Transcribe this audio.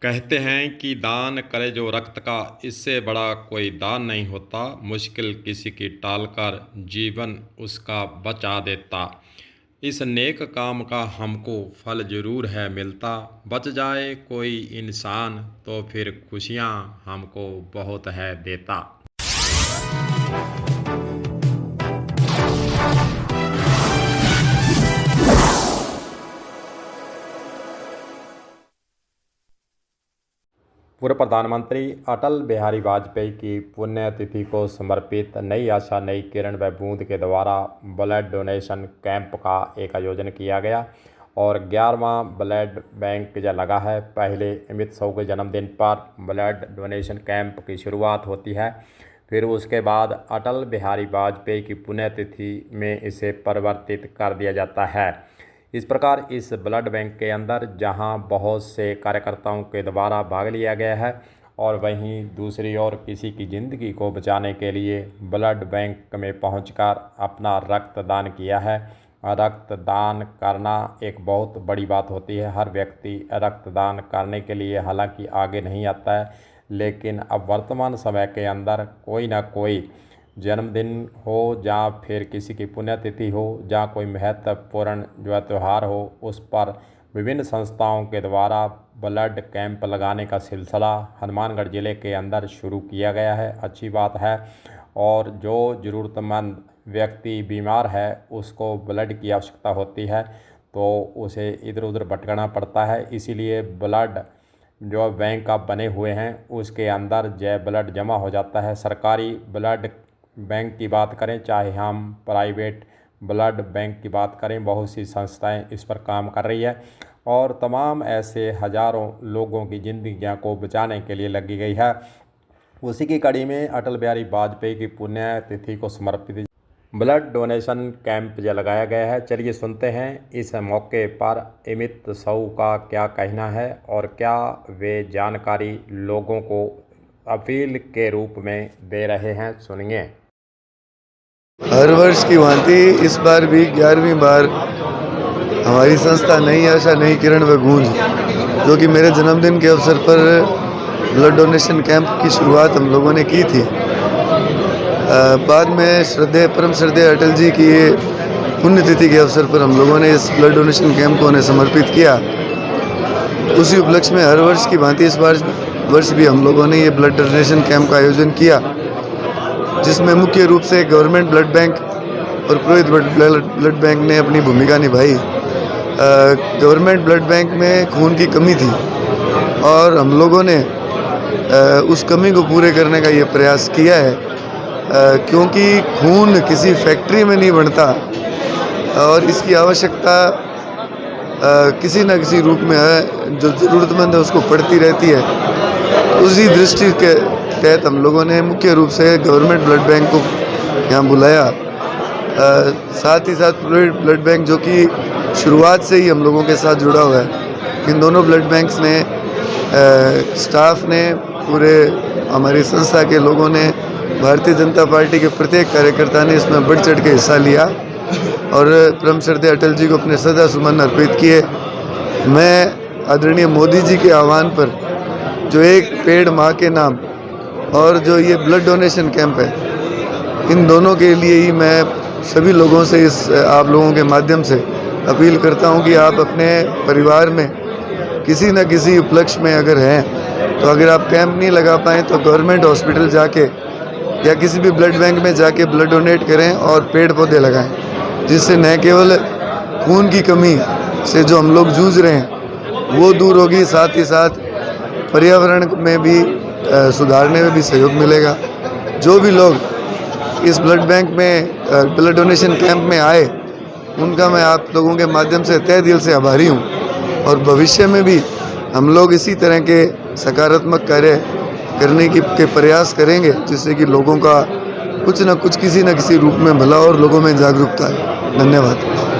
कहते हैं कि दान करे जो रक्त का, इससे बड़ा कोई दान नहीं होता। मुश्किल किसी की टालकर जीवन उसका बचा देता। इस नेक काम का हमको फल ज़रूर है मिलता। बच जाए कोई इंसान तो फिर खुशियाँ हमको बहुत है देता। पूर्व प्रधानमंत्री अटल बिहारी वाजपेयी की पुण्यतिथि को समर्पित नई आशा नई किरण व बूंद के द्वारा ब्लड डोनेशन कैंप का एक आयोजन किया गया और 11वां ब्लड बैंक जो लगा है। पहले अमित शाह के जन्मदिन पर ब्लड डोनेशन कैंप की शुरुआत होती है, फिर उसके बाद अटल बिहारी वाजपेयी की पुण्यतिथि में इसे परिवर्तित कर दिया जाता है। इस प्रकार इस ब्लड बैंक के अंदर जहां बहुत से कार्यकर्ताओं के द्वारा भाग लिया गया है और वहीं दूसरी ओर किसी की ज़िंदगी को बचाने के लिए ब्लड बैंक में पहुंचकर अपना रक्तदान किया है। रक्तदान करना एक बहुत बड़ी बात होती है। हर व्यक्ति रक्तदान करने के लिए हालांकि आगे नहीं आता है, लेकिन अब वर्तमान समय के अंदर कोई ना कोई जन्मदिन हो या फिर किसी की पुण्यतिथि हो या कोई महत्वपूर्ण जो त्यौहार हो, उस पर विभिन्न संस्थाओं के द्वारा ब्लड कैंप लगाने का सिलसिला हनुमानगढ़ ज़िले के अंदर शुरू किया गया है। अच्छी बात है। और जो ज़रूरतमंद व्यक्ति बीमार है उसको ब्लड की आवश्यकता होती है तो उसे इधर उधर भटकना पड़ता है। इसीलिए ब्लड जो बैंक आप बने हुए हैं उसके अंदर जय ब्लड जमा हो जाता है। सरकारी ब्लड बैंक की बात करें चाहे हम प्राइवेट ब्लड बैंक की बात करें, बहुत सी संस्थाएं इस पर काम कर रही है और तमाम ऐसे हज़ारों लोगों की ज़िंदगियों को बचाने के लिए लगी गई है। उसी की कड़ी में अटल बिहारी वाजपेयी की पुण्यतिथि को समर्पित ब्लड डोनेशन कैंप जो लगाया गया है। चलिए सुनते हैं इस मौके पर अमित शाह का क्या कहना है और क्या वे जानकारी लोगों को अपील के रूप में दे रहे हैं। सुनिए। हर वर्ष की भांति इस बार भी 11वीं बार हमारी संस्था नई आशा नई किरण व गूंज, जो कि मेरे जन्मदिन के अवसर पर ब्लड डोनेशन कैंप की शुरुआत हम लोगों ने की थी। बाद में परम श्रद्धेय अटल जी की पुण्यतिथि के अवसर पर हम लोगों ने इस ब्लड डोनेशन कैंप को उन्हें समर्पित किया। उसी उपलक्ष्य में हर वर्ष की भांति इस वर्ष भी हम लोगों ने ये ब्लड डोनेशन कैंप का आयोजन किया, जिसमें मुख्य रूप से गवर्नमेंट ब्लड बैंक और पुरोहित ब्लड बैंक ने अपनी भूमिका निभाई। गवर्नमेंट ब्लड बैंक में खून की कमी थी और हम लोगों ने उस कमी को पूरे करने का ये प्रयास किया है, क्योंकि खून किसी फैक्ट्री में नहीं बनता और इसकी आवश्यकता किसी न किसी रूप में है, जो ज़रूरतमंद है उसको पड़ती रहती है। उसी दृष्टि के तहत हम लोगों ने मुख्य रूप से गवर्नमेंट ब्लड बैंक को यहाँ बुलाया। साथ ही साथ पुरोहित ब्लड बैंक, जो कि शुरुआत से ही हम लोगों के साथ जुड़ा हुआ है, इन दोनों ब्लड बैंक्स ने स्टाफ ने, पूरे हमारी संस्था के लोगों ने, भारतीय जनता पार्टी के प्रत्येक कार्यकर्ता ने इसमें बढ़ चढ़ के हिस्सा लिया और परम श्रद्धेय अटल जी को अपने श्रद्धा सुमन अर्पित किए। मैं आदरणीय मोदी जी के आह्वान पर जो एक पेड़ माँ के नाम और जो ये ब्लड डोनेशन कैंप है, इन दोनों के लिए ही मैं सभी लोगों से आप लोगों के माध्यम से अपील करता हूं कि आप अपने परिवार में किसी न किसी उपलक्ष्य में अगर हैं तो अगर आप कैंप नहीं लगा पाएँ तो गवर्नमेंट हॉस्पिटल जाके या किसी भी ब्लड बैंक में जाके ब्लड डोनेट करें और पेड़ पौधे लगाएं, जिससे न केवल खून की कमी से जो हम लोग जूझ रहे हैं वो दूर होगी, साथ ही साथ पर्यावरण में भी सुधारने में भी सहयोग मिलेगा। जो भी लोग इस ब्लड बैंक में ब्लड डोनेशन कैंप में आए, उनका मैं आप लोगों के माध्यम से तहे दिल से आभारी हूं और भविष्य में भी हम लोग इसी तरह के सकारात्मक कार्य करने के प्रयास करेंगे, जिससे कि लोगों का कुछ न कुछ किसी न किसी रूप में भला और लोगों में जागरूकता है। धन्यवाद।